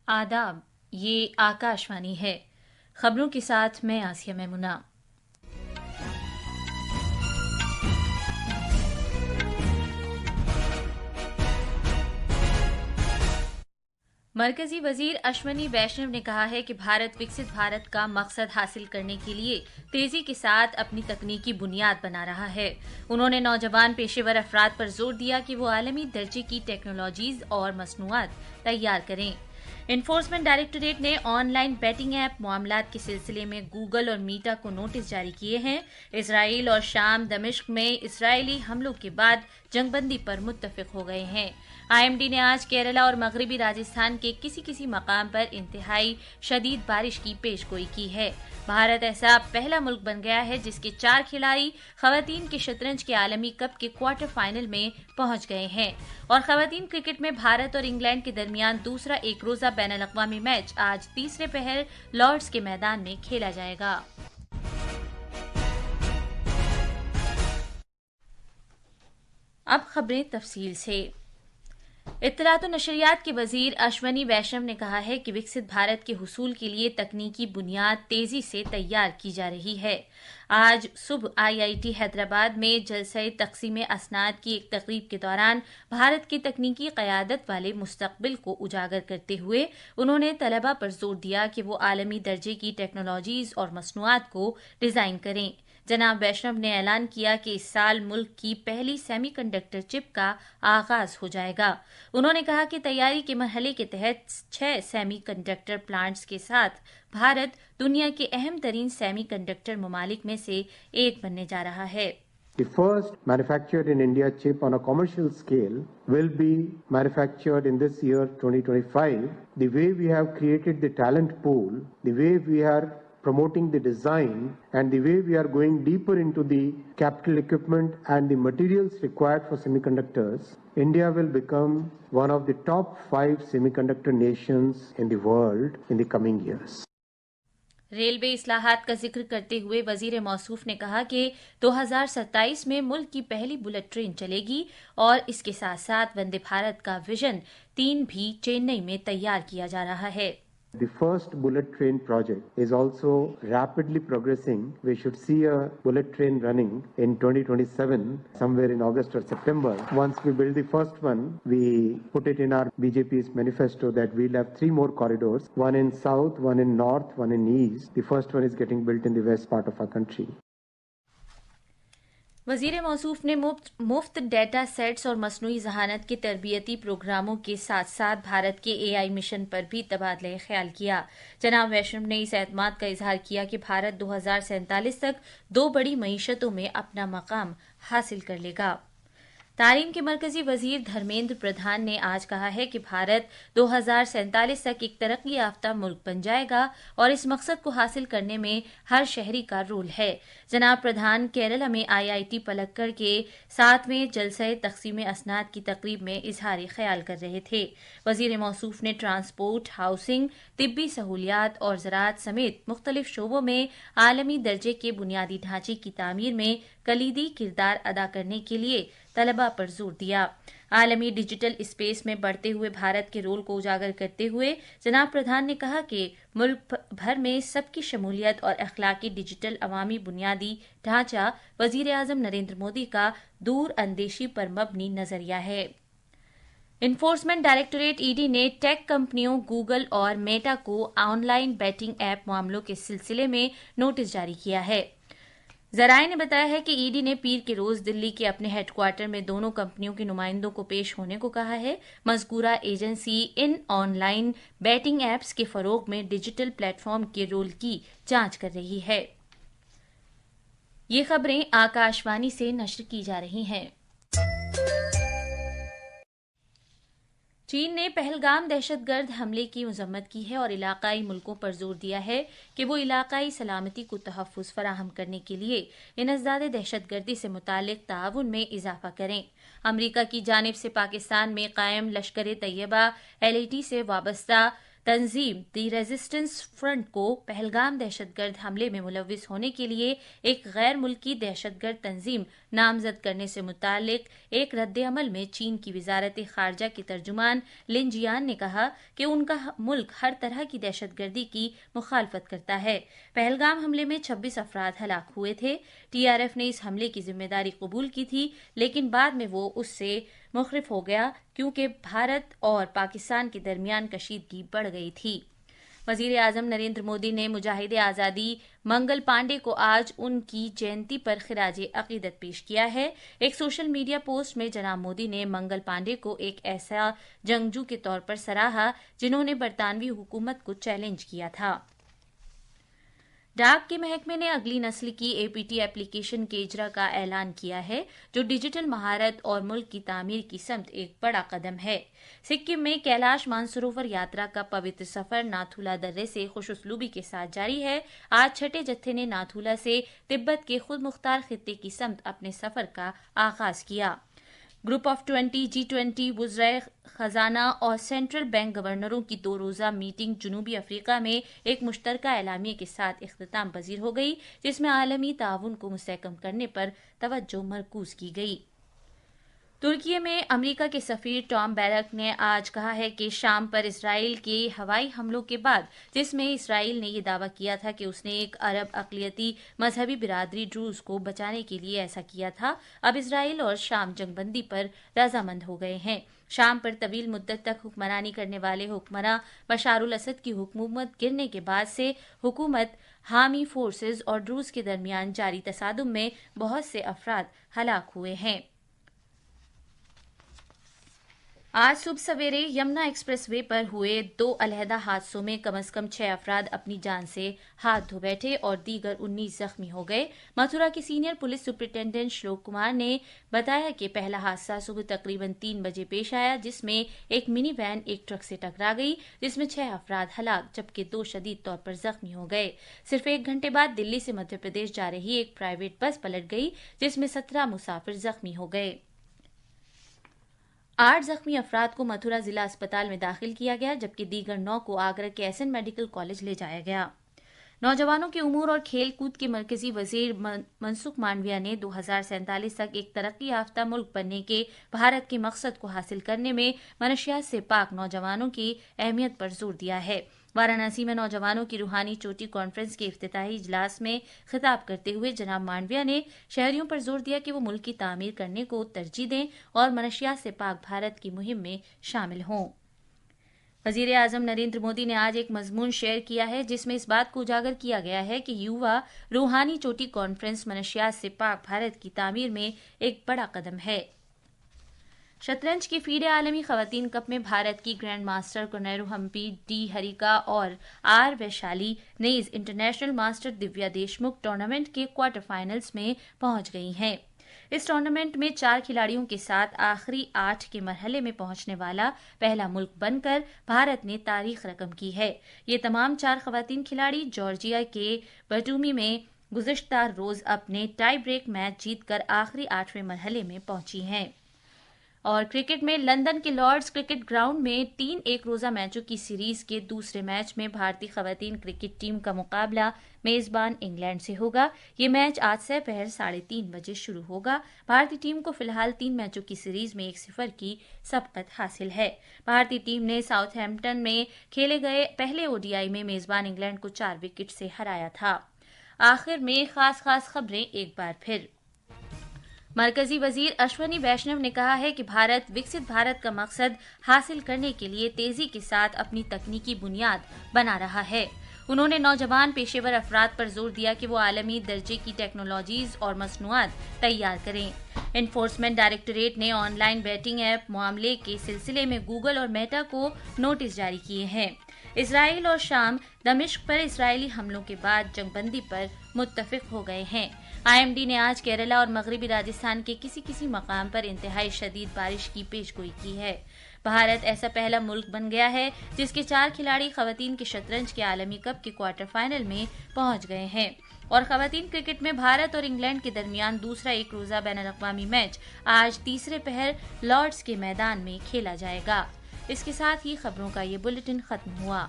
آداب، یہ آکاشوانی ہے۔ خبروں کے ساتھ میں آسیہ میمونہ۔ مرکزی وزیر اشونی ویشنو نے کہا ہے کہ بھارت وکست بھارت کا مقصد حاصل کرنے کے لیے تیزی کے ساتھ اپنی تکنیکی بنیاد بنا رہا ہے۔ انہوں نے نوجوان پیشے ور افراد پر زور دیا کہ وہ عالمی درجے کی ٹیکنالوجیز اور مصنوعات تیار کریں۔ انفورسمنٹ ڈائریکٹوریٹ نے آن لائن بیٹنگ ایپ معاملات کے سلسلے میں گوگل اور میٹا کو نوٹس جاری کیے ہیں۔ اسرائیل اور شام دمشق میں اسرائیلی حملوں کے بعد جنگ بندی پر متفق ہو گئے ہیں۔ آئی ایم ڈی نے آج کیرلا اور مغربی راجستھان کے کسی مقام پر انتہائی شدید بارش کی پیش گوئی کی ہے۔ بھارت ایسا پہلا ملک بن گیا ہے جس کے 4 کھلاڑی خواتین کے شطرنج کے عالمی کپ کے کوارٹر فائنل میں پہنچ گئے ہیں، اور خواتین کرکٹ میں بھارت اور انگلینڈ کے درمیان دوسرا ایک روزہ بین الاقوامی میچ آج تیسرے پہر لارڈز کے میدان میں کھیلا جائے گا۔ اب خبریں تفصیل سے۔ اطلاعات و نشریات کے وزیر اشونی ویشنو نے کہا ہے کہ وکست بھارت کے حصول کے لیے تکنیکی بنیاد تیزی سے تیار کی جا رہی ہے۔ آج صبح IIT حیدرآباد میں جلسہ تقسیم اسناد کی ایک تقریب کے دوران بھارت کی تکنیکی قیادت والے مستقبل کو اجاگر کرتے ہوئے انہوں نے طلباء پر زور دیا کہ وہ عالمی درجے کی ٹیکنالوجیز اور مصنوعات کو ڈیزائن کریں۔ جناب ویشنو نے اعلان کیا کہ اس سال ملک کی پہلی سیمی کنڈکٹر چپ کا آغاز ہو جائے گا۔ انہوں نے کہا کہ تیاری کے مرحلے کے تحت 6 سیمی کنڈکٹر پلانٹس کے ساتھ بھارت دنیا کے اہم ترین سیمی کنڈکٹر ممالک میں سے ایک بننے جا رہا ہے۔ The first manufactured in India chip on a commercial scale will be manufactured in this year 2025. The way we have created the talent pool, the way we are promoting the design, and the way we are going deeper into the capital equipment and the materials required for semiconductors, India will become one of the top 5 semiconductor nations in the world in the coming years. Railway اصلاحات کا ذکر کرتے ہوئے وزیر موصوف نے کہا کہ 2027 میں ملک کی پہلی بلٹ ٹرین چلے گی، اور اس کے ساتھ ساتھ وندے بھارت کا وژن 3 بھی چنئی میں تیار کیا جا رہا ہے۔ The first bullet train project is also rapidly progressing. We should see a bullet train running in 2027, somewhere in August or September. Once we build the first one, we put it in our BJP's manifesto that we'll have 3 more corridors, one in south, one in north, one in east. The first one is getting built in the west part of our country. وزیر موصوف نے مفت data seats اور مصنوعی ذہانت کے تربیتی پروگراموں کے ساتھ ساتھ بھارت کے AI مشن پر بھی تبادلہ خیال کیا۔ جناب ویشنو نے اس اعتماد کا اظہار کیا کہ بھارت 2047 تک 2 بڑی معیشتوں میں اپنا مقام حاصل کر لے گا۔ تعلیم کے مرکزی وزیر دھرمیندر پردھان نے آج کہا ہے کہ بھارت 2047 تک ایک ترقی یافتہ ملک بن جائے گا، اور اس مقصد کو حاصل کرنے میں ہر شہری کا رول ہے۔ جناب پردھان کیرلا میں IIT پلکڑ کے 7ویں جلسہ تقسیم اسناد کی تقریب میں اظہار خیال کر رہے تھے۔ وزیر موصوف نے ٹرانسپورٹ، ہاؤسنگ، طبی سہولیات اور زراعت سمیت مختلف شعبوں میں عالمی درجے کے بنیادی ڈھانچے کی تعمیر میں کلیدی کردار ادا کرنے کے لیے طلباء پر زور دیا۔ عالمی ڈیجیٹل اسپیس میں بڑھتے ہوئے بھارت کے رول کو اجاگر کرتے ہوئے جناب پردھان نے کہا کہ ملک بھر میں سب کی شمولیت اور اخلاقی ڈیجیٹل عوامی بنیادی ڈھانچہ وزیر اعظم نریندر مودی کا دور اندیشی پر مبنی نظریہ ہے۔ انفورسمنٹ ڈائریکٹوریٹ ED نے ٹیک کمپنیوں گوگل اور میٹا کو آن لائن بیٹنگ ایپ معاملوں کے سلسلے میں نوٹس جاری کیا ہے۔ ذرائع نے بتایا ہے کہ ED نے پیر کے روز دلی کے اپنے ہیڈ کوارٹر میں دونوں کمپنیوں کے نمائندوں کو پیش ہونے کو کہا ہے۔ مذکورہ agency in on line betting apps کے فروغ میں ڈیجیٹل پلیٹ فارم کے رول کی جانچ کر رہی ہے۔ یہ خبریں آکاشوانی سے نشر کی جا رہی ہیں۔ چین نے پہلگام دہشت گرد حملے کی مذمت کی ہے اور علاقائی ملکوں پر زور دیا ہے کہ وہ علاقائی سلامتی کو تحفظ فراہم کرنے کے لیے انسداد دہشت گردی سے متعلق تعاون میں اضافہ کریں۔ امریکہ کی جانب سے پاکستان میں قائم لشکر طیبہ LAT سے وابستہ तंजीम दी रेजिस्टेंस फ्रंट को पहलगाम दहशतगर्द हमले में मुलविस होने के लिए एक गैर मुल्की दहशतगर्द तंजीम नामजद करने से मुतालिक एक रद्द-ए-अमल में चीन की वजारत खारजा की तर्जुमान लिन जियान ने कहा कि उनका मुल्क हर तरह की दहशतगर्दी की मुखालफत करता है। पहलगाम हमले में 26 अफराद हलाक हुए थे। TRF ने इस हमले की जिम्मेदारी कबूल की थी, लेकिन बाद में वो उससे मुखरिफ हो गया क्योंकि भारत और पाकिस्तान के दरमियान कशीदगी बढ़ गई थी। वजीर आजम नरेंद्र मोदी ने मुजाहिद आज़ादी मंगल पांडे को आज उनकी जयंती पर खिराज अकीदत पेश किया है। एक सोशल मीडिया पोस्ट में जनाब मोदी ने मंगल पांडे को एक ऐसा जंगजू के तौर पर सराहा जिन्होंने बरतानवी हुकूमत को चैलेंज किया था। डाक के महकमे ने अगली नस्ल की APT एप्लीकेशन के इजरा का ऐलान किया है, जो डिजिटल महारत और मुल्क की तामीर की समत एक बड़ा कदम है। सिक्किम में कैलाश मानसरोवर यात्रा का पवित्र सफर नाथुला दर्रे से खुशउस्लूबी के साथ जारी है। आज छठे जत्थे ने नाथुला से तिब्बत के खुद मुख्तार खित्ते की समत अपने सफर का आगाज किया। ग्रुप ऑफ 20 G20 वुज़राए खजाना और सेंट्रल बैंक गवर्नरों की 2 रोज़ा मीटिंग जनूबी अफ्रीका में एक मुश्तरका एलामिये के साथ इख्तिताम पजीर हो गई, जिसमें आलमी ताउन को मुस्तहकम करने पर तवज्जो मरकूज की गई। तुर्की में अमेरिका के सफीर टॉम बैरक ने आज कहा है कि शाम पर इसराइल के हवाई हमलों के बाद, जिसमें इसराइल ने यह दावा किया था कि उसने एक अरब अक़लियती मजहबी बिरादरी ड्रूज़ को बचाने के लिए ऐसा किया था, अब इसराइल और शाम जंगबंदी पर रजामंद हो गए हैं। शाम पर तवील मुद्दत तक हुक्मरानी करने वाले हुक्मरान बशारुल असद की हुकूमत गिरने के बाद से हुकूमत हामी फोर्सेज और ड्रूज़ के दरमियान जारी तसादुम में बहुत से अफराद हलाक हुए हैं। आज सुबह सवेरे यमुना एक्सप्रेस वे पर हुए 2 अलहदा हादसों में कम से कम 6 अफराद अपनी जान से हाथ धो बैठे और दीगर 19 जख्मी हो गए। मथुरा के सीनियर पुलिस सुपरिटेंडेंट श्लोक कुमार ने बताया कि पहला हादसा सुबह तकरीबन 3 बजे पेश आया, जिसमें एक मिनी वैन एक ट्रक से टकरा गई, जिसमें 6 अफराद हलाक जबकि 2 शदीद तौर पर जख्मी हो गए। सिर्फ 1 घंटे बाद दिल्ली से मध्य प्रदेश जा रही एक प्राइवेट बस पलट गई, जिसमें 17 मुसाफिर जख्मी हो गए। 8 जख्मी अफराद को मथुरा जिला अस्पताल में दाखिल किया गया, जबकि दीगर 9 को आगरा के SN मेडिकल कॉलेज ले जाया गया। नौजवानों के उमूर और खेल कूद के मरकजी वजीर मनसुख मांडविया ने 2047 तक एक तरक्की याफ्ता मुल्क बनने के भारत के मकसद को हासिल करने में मनशियात से पाक नौजवानों की अहमियत पर जोर दिया है। वाराणसी में नौजवानों की रूहानी चोटी कॉन्फ्रेंस के इफ्तिताही इजलास में खिताब करते हुए जनाब मांडविया ने शहरियों पर जोर दिया कि वो मुल्क की तामीर करने को तरजीह दें और मनशियात से पाक भारत की मुहिम में शामिल हों। वजीर आजम नरेंद्र मोदी ने आज एक मजमून शेयर किया है, जिसमें इस बात को उजागर किया गया है कि युवा रूहानी चोटी कॉन्फ्रेंस मनशियात से पाक भारत की तामीर में एक बड़ा कदम है। शतरंज की फीडे आलमी खवातीन कप में भारत की grand master Koneru Humpy, D Harika और आर वैशाली नेज international master Divya Deshmukh tournament के क्वार्टर फाइनल्स में पहुंच गई हैं। इस टूर्नामेंट में 4 खिलाड़ियों के साथ आखिरी 8 के मरहले में पहुंचने वाला पहला मुल्क बनकर भारत ने तारीख रकम की है। ये तमाम 4 खवातीन खिलाड़ी जॉर्जिया के बटूमी में गुज़िश्ता रोज अपने टाई ब्रेक मैच जीतकर आखिरी 8वें मरहले में पहुंची हैं। और क्रिकेट में लंदन के लॉर्ड्स क्रिकेट ग्राउंड में 3 एक रोजा मैचों की सीरीज के दूसरे मैच में भारतीय खवातीन क्रिकेट टीम का मुकाबला मेजबान इंग्लैंड से होगा। ये मैच आज से दोपहर 3:30 बजे शुरू होगा। भारतीय टीम को फिलहाल 3 मैचों की सीरीज में 1-0 की सबकत हासिल है। भारतीय टीम ने साउथहैम्पटन में खेले गए पहले ODI में मेजबान इंग्लैंड को 4 विकेट से हराया था। आखिर में खास खबरें एक बार फिर। मरकजी वजीर अश्वनी वैष्णव ने कहा है कि भारत विकसित भारत का मकसद हासिल करने के लिए तेजी के साथ अपनी तकनीकी बुनियाद बना रहा है। उन्होंने नौजवान पेशेवर अफराद पर जोर दिया कि वो आलमी दर्जे की टेक्नोलॉजीज और मसनूआत तैयार करें। एनफोर्समेंट डायरेक्टोरेट ने ऑनलाइन बैटिंग ऐप मामले के सिलसिले में गूगल और मेटा को नोटिस जारी किए हैं। इसराइल और शाम दमिश्क पर इसराइली हमलों के बाद जंगबंदी पर मुत्तफिक हो गए हैं। IMD ने आज केरला और मगरबी राजस्थान के किसी मकाम पर इंतहाई शदीद बारिश की पेशगोई की है। भारत ऐसा पहला मुल्क बन गया है जिसके 4 खिलाड़ी खवातीन के शतरंज के आलमी कप के क्वार्टर फाइनल में पहुंच गए हैं। और खवातीन क्रिकेट में भारत और इंग्लैंड के दरमियान दूसरा एक रोजा बैनुल अक़वामी मैच आज तीसरे पहर लॉर्ड्स के मैदान में खेला जाएगा। اس کے ساتھ ہی خبروں کا یہ بلیٹن ختم ہوا۔